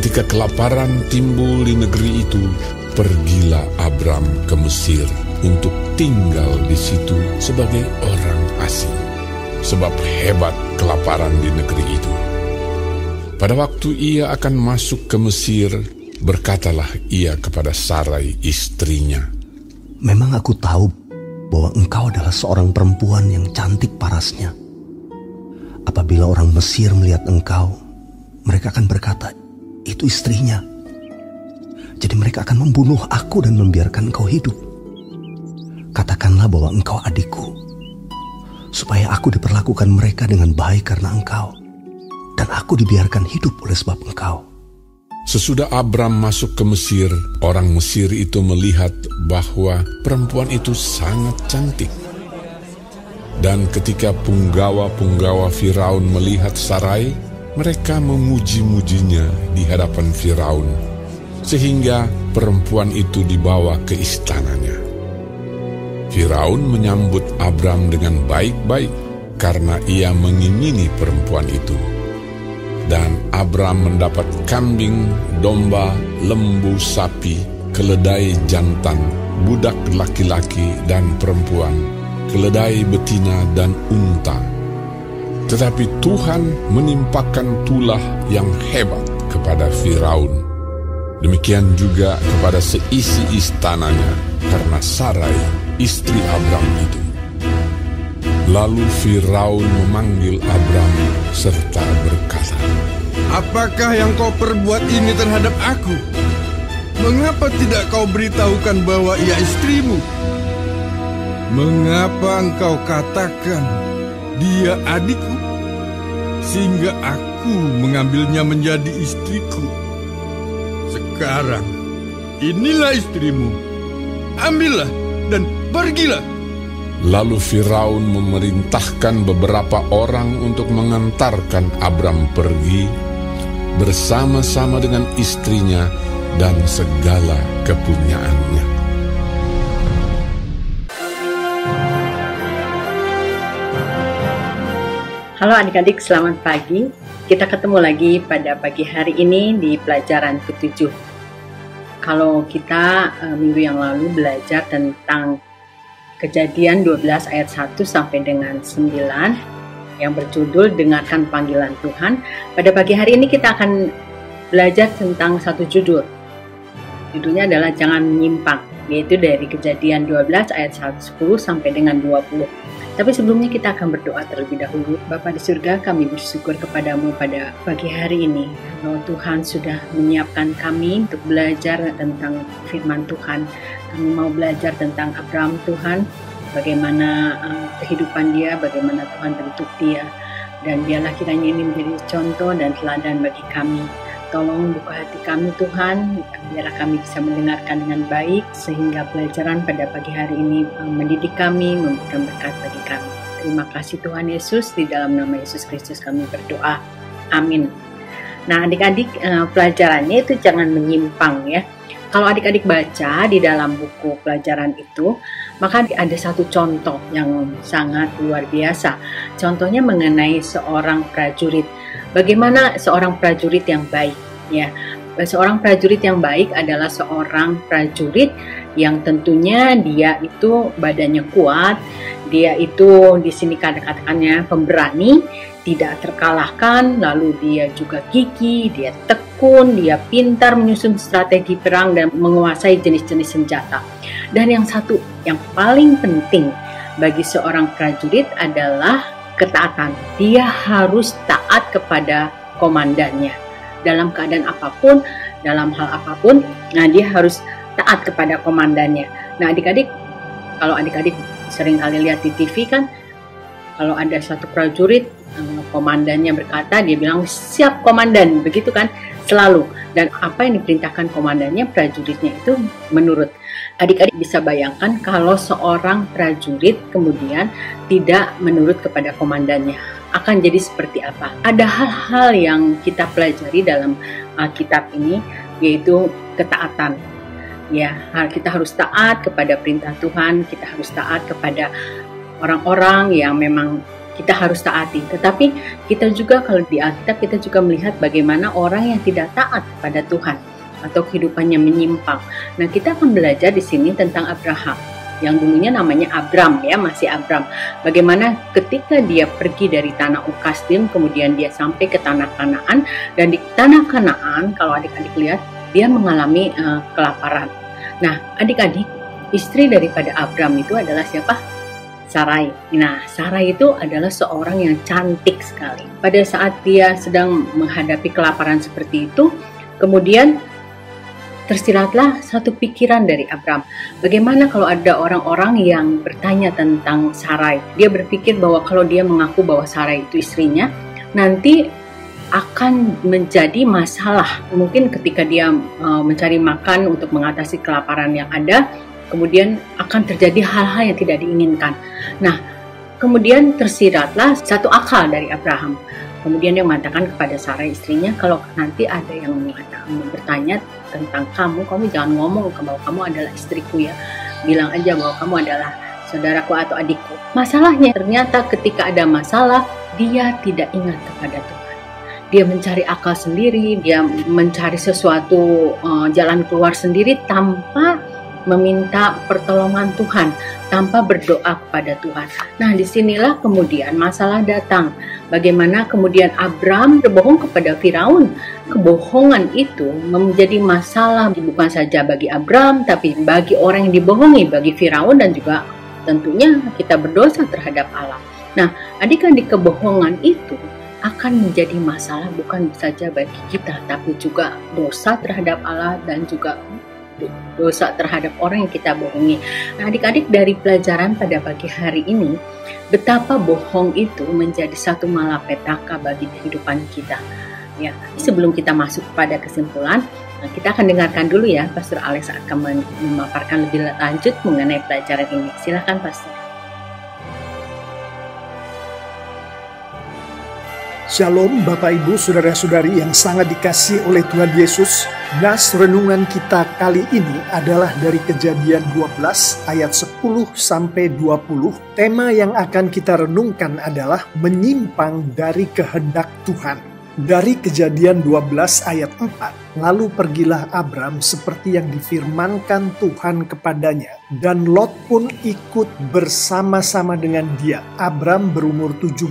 Ketika kelaparan timbul di negeri itu, pergilah Abram ke Mesir untuk tinggal di situ sebagai orang asing, sebab hebat kelaparan di negeri itu. Pada waktu ia akan masuk ke Mesir, berkatalah ia kepada Sarai istrinya, "Memang aku tahu bahwa engkau adalah seorang perempuan yang cantik parasnya. Apabila orang Mesir melihat engkau, mereka akan berkata, 'Itu istrinya.' Jadi mereka akan membunuh aku dan membiarkan engkau hidup. Katakanlah bahwa engkau adikku, supaya aku diperlakukan mereka dengan baik karena engkau, dan aku dibiarkan hidup oleh sebab engkau." Sesudah Abram masuk ke Mesir, orang Mesir itu melihat bahwa perempuan itu sangat cantik. Dan ketika punggawa-punggawa Firaun melihat Sarai, mereka memuji-mujinya di hadapan Firaun, sehingga perempuan itu dibawa ke istananya. Firaun menyambut Abram dengan baik-baik karena ia mengingini perempuan itu. Dan Abram mendapat kambing, domba, lembu, sapi, keledai jantan, budak laki-laki dan perempuan, keledai betina dan unta. Tetapi Tuhan menimpakan tulah yang hebat kepada Firaun. Demikian juga kepada seisi istananya karena Sarai, istri Abram itu. Lalu Firaun memanggil Abram serta berkata, "Apakah yang kau perbuat ini terhadap aku? Mengapa tidak kau beritahukan bahwa ia istrimu? Mengapa engkau katakan dia adikku, sehingga aku mengambilnya menjadi istriku? Sekarang, inilah istrimu. Ambillah dan pergilah." Lalu Firaun memerintahkan beberapa orang untuk mengantarkan Abram pergi bersama-sama dengan istrinya dan segala kepunyaannya. Halo adik-adik, selamat pagi. Kita ketemu lagi pada pagi hari ini di pelajaran ke-7. Kalau kita minggu yang lalu belajar tentang Kejadian 12 ayat 1 sampai dengan 9 yang berjudul Dengarkan Panggilan Tuhan. Pada pagi hari ini kita akan belajar tentang satu judul. Judulnya adalah Jangan Menyimpang, yaitu dari Kejadian 12 ayat 10 sampai dengan 20. Tapi sebelumnya kita akan berdoa terlebih dahulu. Bapa di surga, kami bersyukur kepadamu pada pagi hari ini. Kalau Tuhan sudah menyiapkan kami untuk belajar tentang firman Tuhan. Kami mau belajar tentang Abram Tuhan, bagaimana kehidupan dia, bagaimana Tuhan bentuk dia. Dan biarlah kiranya ini menjadi contoh dan teladan bagi kami. Tolong buka hati kami Tuhan, biarlah kami bisa mendengarkan dengan baik, sehingga pelajaran pada pagi hari ini mendidik kami, memberikan berkat bagi kami. Terima kasih Tuhan Yesus, di dalam nama Yesus Kristus kami berdoa. Amin. Nah adik-adik, pelajarannya itu jangan menyimpang ya. Kalau adik-adik baca di dalam buku pelajaran itu, maka ada satu contoh yang sangat luar biasa. Contohnya mengenai seorang prajurit. Bagaimana seorang prajurit yang baik? Ya, seorang prajurit yang baik adalah seorang prajurit yang tentunya dia itu badannya kuat, dia itu di sini kata-katanya pemberani, tidak terkalahkan, lalu dia juga gigih, dia tekun, dia pintar menyusun strategi perang dan menguasai jenis-jenis senjata. Dan yang satu yang paling penting bagi seorang prajurit adalah ketaatan. Dia harus taat kepada komandannya dalam keadaan apapun, dalam hal apapun. Nah, dia harus taat kepada komandannya. Nah, adik-adik, kalau adik-adik sering kali lihat di TV kan, kalau ada satu prajurit, komandannya berkata, dia bilang siap komandan, begitu kan, selalu. Dan apa yang diperintahkan komandannya, prajuritnya itu menurut. Adik-adik bisa bayangkan kalau seorang prajurit kemudian tidak menurut kepada komandannya, akan jadi seperti apa? Ada hal-hal yang kita pelajari dalam kitab ini, yaitu ketaatan. Ya, kita harus taat kepada perintah Tuhan, kita harus taat kepada orang-orang yang memang kita harus taati. Tetapi kita juga kalau di Alkitab kita juga melihat bagaimana orang yang tidak taat kepada Tuhan atau kehidupannya menyimpang. Nah, kita akan belajar di sini tentang Abraham yang dulunya namanya Abram, ya, masih Abram. Bagaimana ketika dia pergi dari tanah Ur Kasdim, kemudian dia sampai ke tanah Kanaan, dan di tanah Kanaan kalau adik-adik lihat dia mengalami kelaparan. Nah, adik-adik, istri daripada Abram itu adalah siapa? Sarai. Nah, Sarai itu adalah seorang yang cantik sekali. Pada saat dia sedang menghadapi kelaparan seperti itu, kemudian tersiratlah satu pikiran dari Abram. Bagaimana kalau ada orang-orang yang bertanya tentang Sarai? Dia berpikir bahwa kalau dia mengaku bahwa Sarai itu istrinya, nanti akan menjadi masalah. Mungkin ketika dia mencari makan untuk mengatasi kelaparan yang ada, kemudian akan terjadi hal-hal yang tidak diinginkan. Nah, kemudian tersiratlah satu akal dari Abraham. Kemudian dia mengatakan kepada Sarai istrinya, kalau nanti ada yang bertanya tentang kamu jangan ngomong bahwa kamu adalah istriku ya. Bilang aja bahwa kamu adalah saudaraku atau adikku. Masalahnya ternyata ketika ada masalah, dia tidak ingat kepada Tuhan. Dia mencari akal sendiri, dia mencari sesuatu jalan keluar sendiri tanpa meminta pertolongan Tuhan, tanpa berdoa kepada Tuhan. Nah, disinilah kemudian masalah datang. Bagaimana kemudian Abram berbohong kepada Firaun. Kebohongan itu menjadi masalah bukan saja bagi Abram, tapi bagi orang yang dibohongi, bagi Firaun, dan juga tentunya kita berdosa terhadap Allah. Nah, adik-adik, kebohongan itu akan menjadi masalah bukan saja bagi kita, tapi juga dosa terhadap Allah dan juga dosa terhadap orang yang kita bohongi. Nah, adik-adik, dari pelajaran pada pagi hari ini, betapa bohong itu menjadi satu malapetaka bagi kehidupan kita. Ya, sebelum kita masuk pada kesimpulan, kita akan dengarkan dulu ya, Pastor Alex akan memaparkan lebih lanjut mengenai pelajaran ini. Silakan, Pastor. Shalom Bapak Ibu Saudara-saudari yang sangat dikasihi oleh Tuhan Yesus. Nas renungan kita kali ini adalah dari Kejadian 12 ayat 10 sampai 20. Tema yang akan kita renungkan adalah menyimpang dari kehendak Tuhan. Dari Kejadian 12 ayat 4, lalu pergilah Abram seperti yang difirmankan Tuhan kepadanya, dan Lot pun ikut bersama-sama dengan dia. Abram berumur 75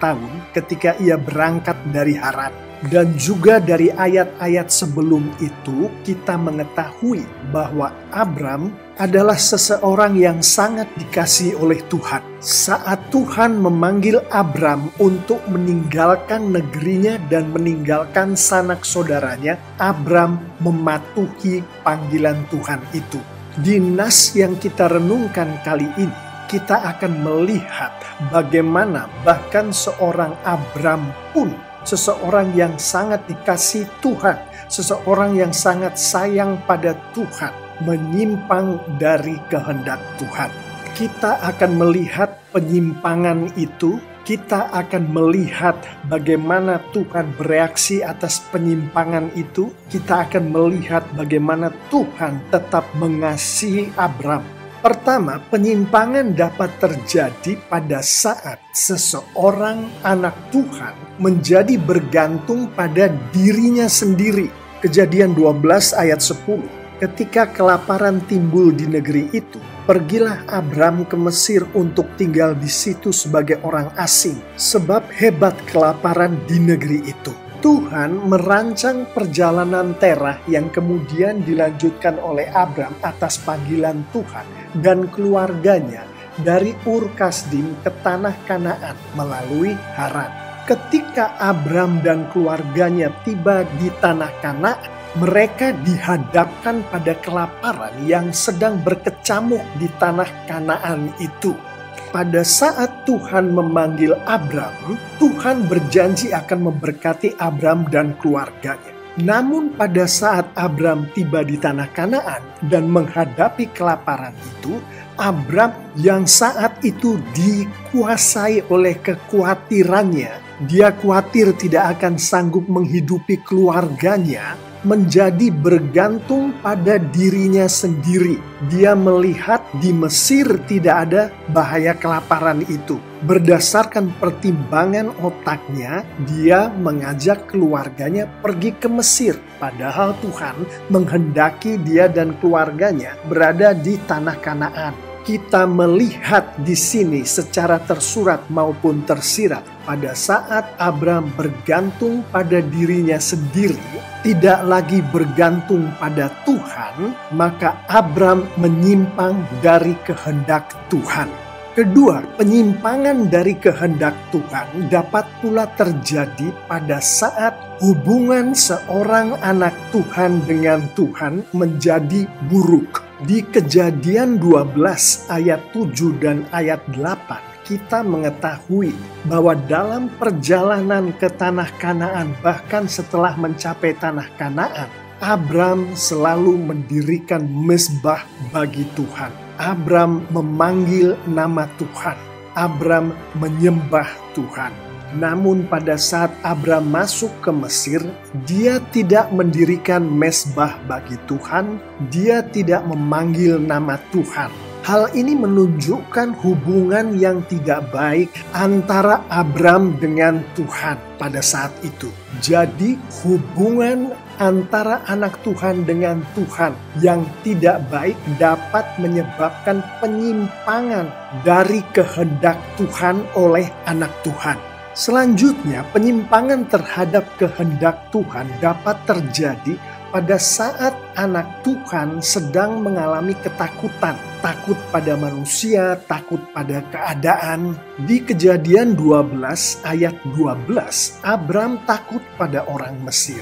tahun ketika ia berangkat dari Haran. Dan juga dari ayat-ayat sebelum itu kita mengetahui bahwa Abram adalah seseorang yang sangat dikasihi oleh Tuhan. Saat Tuhan memanggil Abram untuk meninggalkan negerinya dan meninggalkan sanak saudaranya, Abram mematuhi panggilan Tuhan itu. Di nas yang kita renungkan kali ini, kita akan melihat bagaimana bahkan seorang Abram pun, seseorang yang sangat dikasihi Tuhan, seseorang yang sangat sayang pada Tuhan, menyimpang dari kehendak Tuhan. Kita akan melihat penyimpangan itu, kita akan melihat bagaimana Tuhan bereaksi atas penyimpangan itu, kita akan melihat bagaimana Tuhan tetap mengasihi Abram. Pertama, penyimpangan dapat terjadi pada saat seseorang anak Tuhan menjadi bergantung pada dirinya sendiri. Kejadian 12 ayat 10. Ketika kelaparan timbul di negeri itu, pergilah Abram ke Mesir untuk tinggal di situ sebagai orang asing, sebab hebat kelaparan di negeri itu. Tuhan merancang perjalanan Terah yang kemudian dilanjutkan oleh Abram atas panggilan Tuhan dan keluarganya dari Ur Kasdim ke tanah Kanaan melalui Haran. Ketika Abram dan keluarganya tiba di tanah Kanaan, mereka dihadapkan pada kelaparan yang sedang berkecamuk di tanah Kanaan itu. Pada saat Tuhan memanggil Abram, Tuhan berjanji akan memberkati Abram dan keluarganya. Namun pada saat Abram tiba di tanah Kanaan dan menghadapi kelaparan itu, Abram yang saat itu dikuasai oleh kekhawatirannya, dia khawatir tidak akan sanggup menghidupi keluarganya, menjadi bergantung pada dirinya sendiri. Dia melihat di Mesir tidak ada bahaya kelaparan itu. Berdasarkan pertimbangan otaknya, dia mengajak keluarganya pergi ke Mesir. Padahal Tuhan menghendaki dia dan keluarganya berada di tanah Kanaan. Kita melihat di sini secara tersurat maupun tersirat, pada saat Abram bergantung pada dirinya sendiri, tidak lagi bergantung pada Tuhan, maka Abram menyimpang dari kehendak Tuhan. Kedua, penyimpangan dari kehendak Tuhan dapat pula terjadi pada saat hubungan seorang anak Tuhan dengan Tuhan menjadi buruk. Di Kejadian 12 ayat 7 dan ayat 8, kita mengetahui bahwa dalam perjalanan ke tanah Kanaan, bahkan setelah mencapai tanah Kanaan, Abram selalu mendirikan mezbah bagi Tuhan. Abram memanggil nama Tuhan. Abram menyembah Tuhan. Namun pada saat Abram masuk ke Mesir, dia tidak mendirikan mezbah bagi Tuhan. Dia tidak memanggil nama Tuhan. Hal ini menunjukkan hubungan yang tidak baik antara Abram dengan Tuhan pada saat itu. Jadi hubungan antara anak Tuhan dengan Tuhan yang tidak baik dapat menyebabkan penyimpangan dari kehendak Tuhan oleh anak Tuhan. Selanjutnya, penyimpangan terhadap kehendak Tuhan dapat terjadi pada saat anak Tuhan sedang mengalami ketakutan. Takut pada manusia, takut pada keadaan. Di Kejadian 12 ayat 12, Abram takut pada orang Mesir.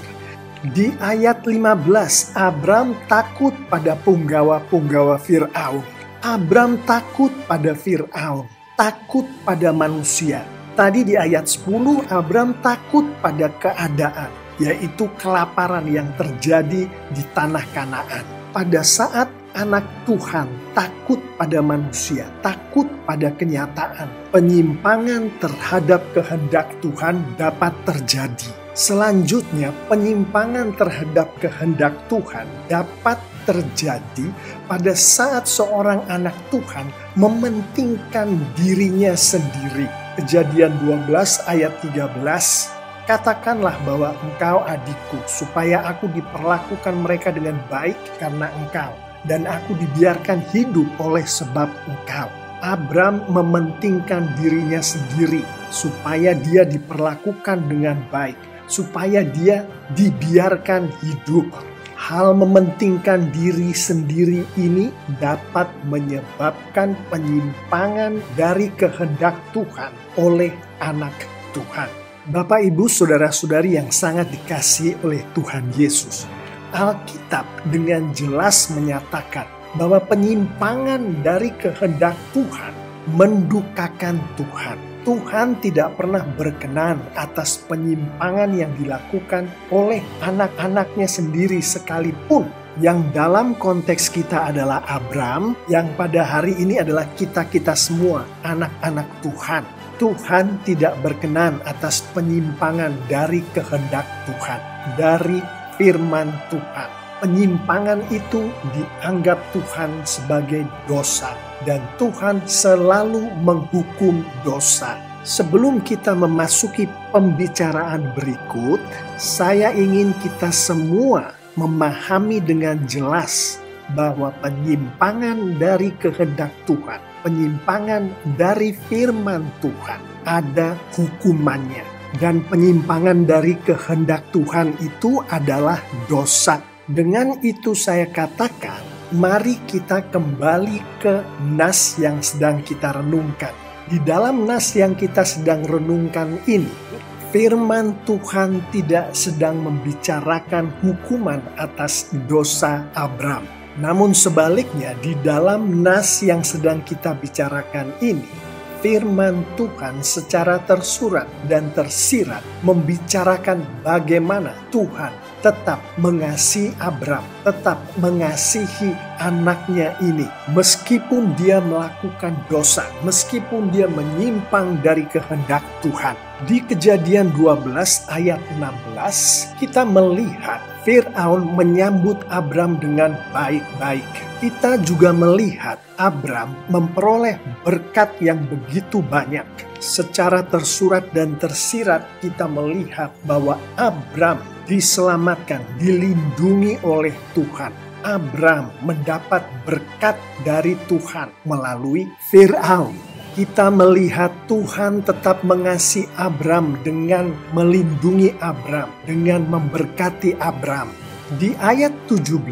Di ayat 15, Abram takut pada punggawa-punggawa Fir'aun. Abram takut pada Fir'aun, takut pada manusia. Tadi di ayat 10, Abram takut pada keadaan, yaitu kelaparan yang terjadi di tanah Kanaan. Pada saat anak Tuhan takut pada manusia, takut pada kenyataan, penyimpangan terhadap kehendak Tuhan dapat terjadi. Selanjutnya, penyimpangan terhadap kehendak Tuhan dapat terjadi pada saat seorang anak Tuhan mementingkan dirinya sendiri. Kejadian 12 ayat 13, katakanlah bahwa engkau adikku, supaya aku diperlakukan mereka dengan baik karena engkau, dan aku dibiarkan hidup oleh sebab engkau. Abram mementingkan dirinya sendiri, supaya dia diperlakukan dengan baik, supaya dia dibiarkan hidup. Hal mementingkan diri sendiri ini dapat menyebabkan penyimpangan dari kehendak Tuhan oleh anak Tuhan. Bapak, Ibu, saudara-saudari yang sangat dikasihi oleh Tuhan Yesus, Alkitab dengan jelas menyatakan bahwa penyimpangan dari kehendak Tuhan mendukakan Tuhan. Tuhan tidak pernah berkenan atas penyimpangan yang dilakukan oleh anak-anaknya sendiri sekalipun. Yang dalam konteks kita adalah Abram, yang pada hari ini adalah kita-kita semua, anak-anak Tuhan. Tuhan tidak berkenan atas penyimpangan dari kehendak Tuhan, dari firman Tuhan. Penyimpangan itu dianggap Tuhan sebagai dosa, dan Tuhan selalu menghukum dosa. Sebelum kita memasuki pembicaraan berikut, saya ingin kita semua memahami dengan jelas bahwa penyimpangan dari kehendak Tuhan, penyimpangan dari firman Tuhan, ada hukumannya. Dan penyimpangan dari kehendak Tuhan itu adalah dosa. Dengan itu saya katakan, mari kita kembali ke nas yang sedang kita renungkan. Di dalam nas yang kita sedang renungkan ini, firman Tuhan tidak sedang membicarakan hukuman atas dosa Abram. Namun sebaliknya, di dalam nas yang sedang kita bicarakan ini, firman Tuhan secara tersurat dan tersirat membicarakan bagaimana Tuhan tetap mengasihi Abram, tetap mengasihi anaknya ini. Meskipun dia melakukan dosa, meskipun dia menyimpang dari kehendak Tuhan. Di Kejadian 12 ayat 16, kita melihat Firaun menyambut Abram dengan baik-baik. Kita juga melihat Abram memperoleh berkat yang begitu banyak. Secara tersurat dan tersirat kita melihat bahwa Abram diselamatkan, dilindungi oleh Tuhan. Abram mendapat berkat dari Tuhan melalui Firaun. Kita melihat Tuhan tetap mengasihi Abram dengan melindungi Abram, dengan memberkati Abram. Di ayat 17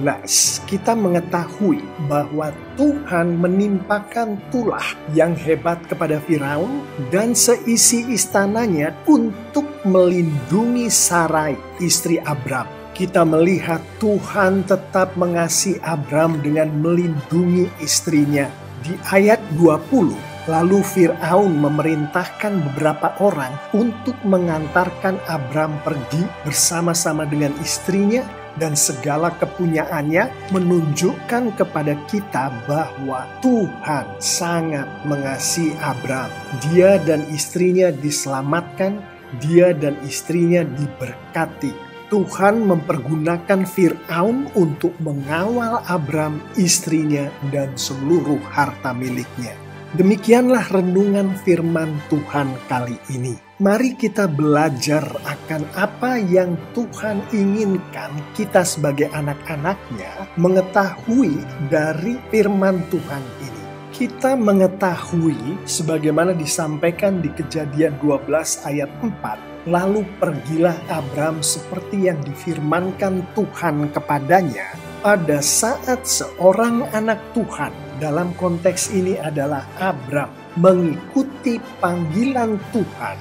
kita mengetahui bahwa Tuhan menimpakan tulah yang hebat kepada Firaun dan seisi istananya untuk melindungi Sarai, istri Abram. Kita melihat Tuhan tetap mengasihi Abram dengan melindungi istrinya. Di ayat 20 lalu Firaun memerintahkan beberapa orang untuk mengantarkan Abram pergi bersama-sama dengan istrinya dan segala kepunyaannya, menunjukkan kepada kita bahwa Tuhan sangat mengasihi Abram. Dia dan istrinya diselamatkan, dia dan istrinya diberkati. Tuhan mempergunakan Firaun untuk mengawal Abram, istrinya, dan seluruh harta miliknya. Demikianlah renungan firman Tuhan kali ini. Mari kita belajar akan apa yang Tuhan inginkan kita sebagai anak-anaknya mengetahui dari firman Tuhan ini. Kita mengetahui sebagaimana disampaikan di Kejadian 12 ayat 4. Lalu pergilah Abram seperti yang difirmankan Tuhan kepadanya pada saat seorang anak Tuhan, dalam konteks ini adalah Abram, mengikuti panggilan Tuhan.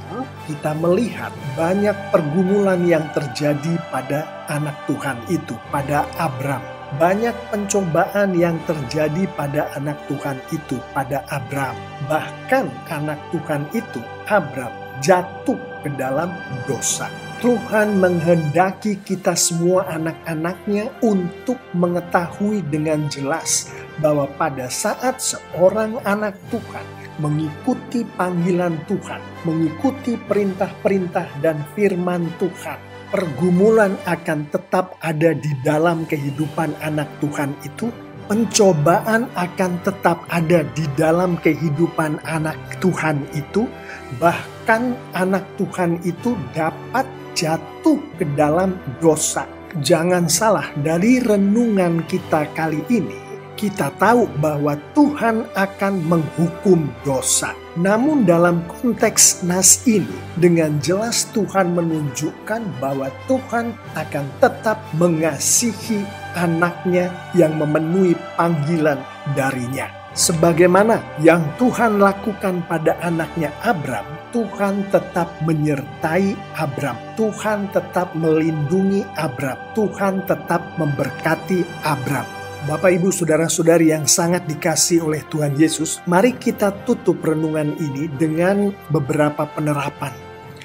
Kita melihat banyak pergumulan yang terjadi pada anak Tuhan itu, pada Abram. Banyak pencobaan yang terjadi pada anak Tuhan itu, pada Abram. Bahkan anak Tuhan itu, Abram, jatuh ke dalam dosa. Tuhan menghendaki kita semua anak-anaknya untuk mengetahui dengan jelas bahwa pada saat seorang anak Tuhan mengikuti panggilan Tuhan, mengikuti perintah-perintah dan firman Tuhan, pergumulan akan tetap ada di dalam kehidupan anak Tuhan itu. Pencobaan akan tetap ada di dalam kehidupan anak Tuhan itu. Bahkan anak Tuhan itu dapat jatuh ke dalam dosa. Jangan salah, dari renungan kita kali ini, kita tahu bahwa Tuhan akan menghukum dosa. Namun dalam konteks nas ini, dengan jelas Tuhan menunjukkan bahwa Tuhan akan tetap mengasihi anaknya yang memenuhi panggilan darinya. Sebagaimana yang Tuhan lakukan pada anaknya Abram, Tuhan tetap menyertai Abram. Tuhan tetap melindungi Abram. Tuhan tetap memberkati Abram. Bapak, Ibu, Saudara-saudari yang sangat dikasihi oleh Tuhan Yesus, mari kita tutup renungan ini dengan beberapa penerapan.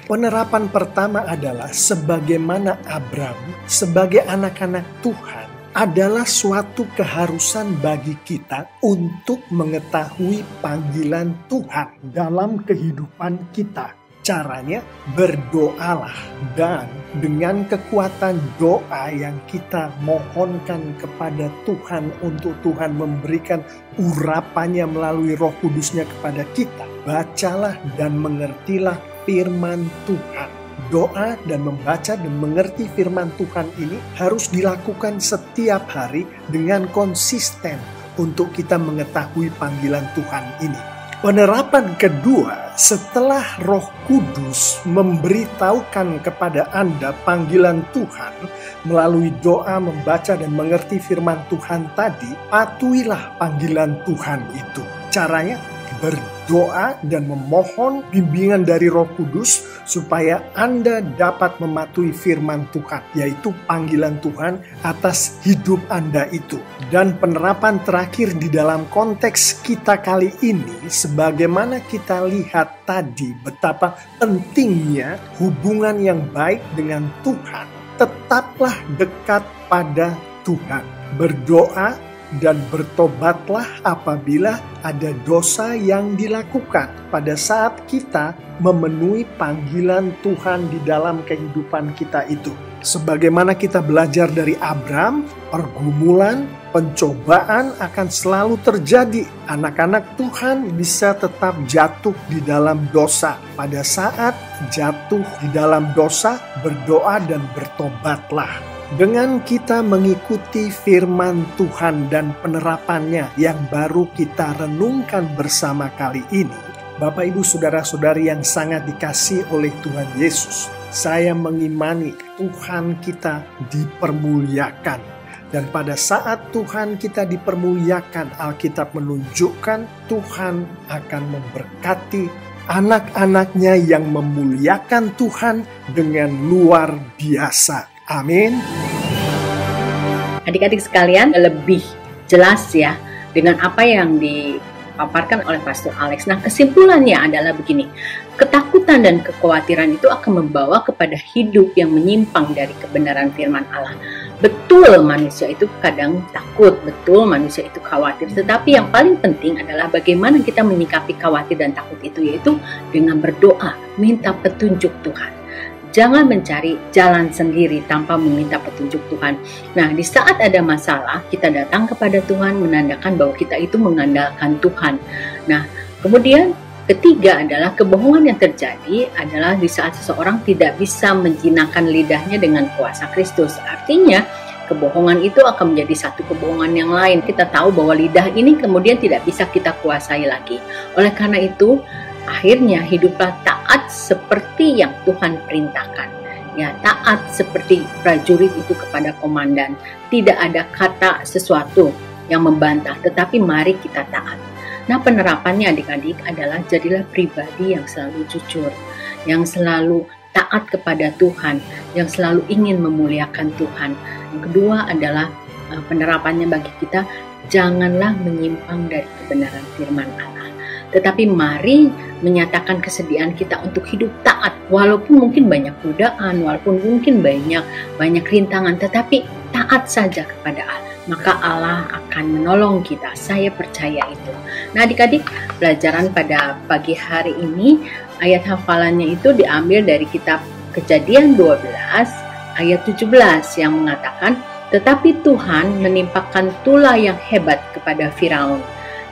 Penerapan pertama adalah sebagaimana Abram, sebagai anak-anak Tuhan, adalah suatu keharusan bagi kita untuk mengetahui panggilan Tuhan dalam kehidupan kita. Caranya berdoalah, dan dengan kekuatan doa yang kita mohonkan kepada Tuhan untuk Tuhan memberikan urapannya melalui Roh Kudusnya kepada kita, bacalah dan mengertilah firman Tuhan. Doa dan membaca dan mengerti firman Tuhan ini harus dilakukan setiap hari dengan konsisten untuk kita mengetahui panggilan Tuhan ini. Penerapan kedua, setelah Roh Kudus memberitahukan kepada Anda panggilan Tuhan melalui doa, membaca dan mengerti firman Tuhan tadi, patuhilah panggilan Tuhan itu. Caranya berdoa dan memohon bimbingan dari Roh Kudus supaya Anda dapat mematuhi firman Tuhan, yaitu panggilan Tuhan atas hidup Anda itu. Dan penerapan terakhir di dalam konteks kita kali ini, sebagaimana kita lihat tadi betapa pentingnya hubungan yang baik dengan Tuhan, tetaplah dekat pada Tuhan. Berdoa, dan bertobatlah apabila ada dosa yang dilakukan pada saat kita memenuhi panggilan Tuhan di dalam kehidupan kita itu. Sebagaimana kita belajar dari Abram, pergumulan, pencobaan akan selalu terjadi. Anak-anak Tuhan bisa tetap jatuh di dalam dosa. Pada saat jatuh di dalam dosa, berdoa dan bertobatlah. Dengan kita mengikuti firman Tuhan dan penerapannya yang baru kita renungkan bersama kali ini, Bapak Ibu Saudara-saudari yang sangat dikasihi oleh Tuhan Yesus, saya mengimani Tuhan kita dipermuliakan. Dan pada saat Tuhan kita dipermuliakan, Alkitab menunjukkan Tuhan akan memberkati anak-anaknya yang memuliakan Tuhan dengan luar biasa. Amin. Adik-adik sekalian, lebih jelas ya dengan apa yang dipaparkan oleh Pastor Alex. Nah, kesimpulannya adalah begini. Ketakutan dan kekhawatiran itu akan membawa kepada hidup yang menyimpang dari kebenaran firman Allah. Betul manusia itu kadang takut, betul manusia itu khawatir. Tetapi yang paling penting adalah bagaimana kita menyikapi khawatir dan takut itu, yaitu dengan berdoa, minta petunjuk Tuhan. Jangan mencari jalan sendiri tanpa meminta petunjuk Tuhan. Nah, di saat ada masalah, kita datang kepada Tuhan menandakan bahwa kita itu mengandalkan Tuhan. Nah, kemudian ketiga adalah kebohongan yang terjadi adalah di saat seseorang tidak bisa menjinakkan lidahnya dengan kuasa Kristus. Artinya, kebohongan itu akan menjadi satu kebohongan yang lain. Kita tahu bahwa lidah ini kemudian tidak bisa kita kuasai lagi. Oleh karena itu, akhirnya hiduplah taat seperti yang Tuhan perintahkan. Ya, taat seperti prajurit itu kepada komandan. Tidak ada kata sesuatu yang membantah, tetapi mari kita taat. Nah, penerapannya adik-adik adalah jadilah pribadi yang selalu jujur, yang selalu taat kepada Tuhan, yang selalu ingin memuliakan Tuhan. Yang kedua adalah penerapannya bagi kita, janganlah menyimpang dari kebenaran firman Allah. Tetapi mari menyatakan kesediaan kita untuk hidup taat. Walaupun mungkin banyak godaan, walaupun mungkin banyak rintangan, tetapi taat saja kepada Allah. Maka Allah akan menolong kita. Saya percaya itu. Nah, adik-adik, pelajaran pada pagi hari ini, ayat hafalannya itu diambil dari kitab Kejadian 12 ayat 17 yang mengatakan, tetapi Tuhan menimpakan tulah yang hebat kepada Firaun.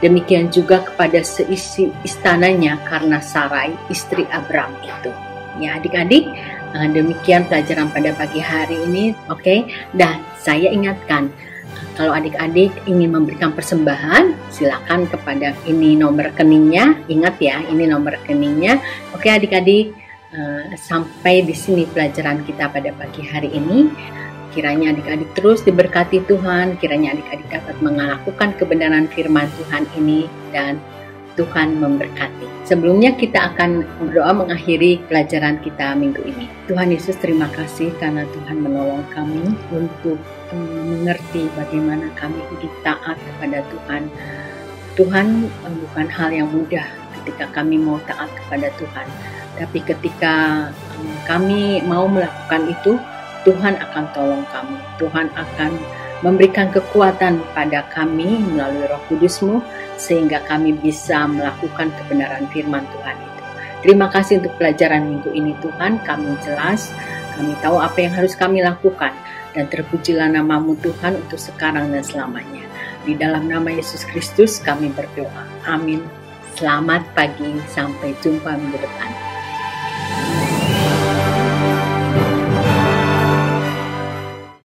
Demikian juga kepada seisi istananya karena Sarai, istri Abram itu. Ya, adik-adik, demikian pelajaran pada pagi hari ini. Oke, dan saya ingatkan, kalau adik-adik ingin memberikan persembahan, silakan kepada ini nomor rekeningnya. Ingat ya, ini nomor rekeningnya. Oke, adik-adik, sampai di sini pelajaran kita pada pagi hari ini. Kiranya adik-adik terus diberkati Tuhan, kiranya adik-adik dapat melakukan kebenaran firman Tuhan ini dan Tuhan memberkati. Sebelumnya kita akan berdoa mengakhiri pelajaran kita minggu ini. Tuhan Yesus, terima kasih karena Tuhan menolong kami untuk mengerti bagaimana kami hidup taat kepada Tuhan. Tuhan, bukan hal yang mudah ketika kami mau taat kepada Tuhan. Tapi ketika kami mau melakukan itu, Tuhan akan tolong kami. Tuhan akan memberikan kekuatan pada kami melalui Roh Kudus-Mu sehingga kami bisa melakukan kebenaran firman Tuhan itu. Terima kasih untuk pelajaran minggu ini Tuhan. Kami jelas, kami tahu apa yang harus kami lakukan. Dan terpujilah nama-Mu Tuhan untuk sekarang dan selamanya. Di dalam nama Yesus Kristus kami berdoa. Amin. Selamat pagi, sampai jumpa minggu depan.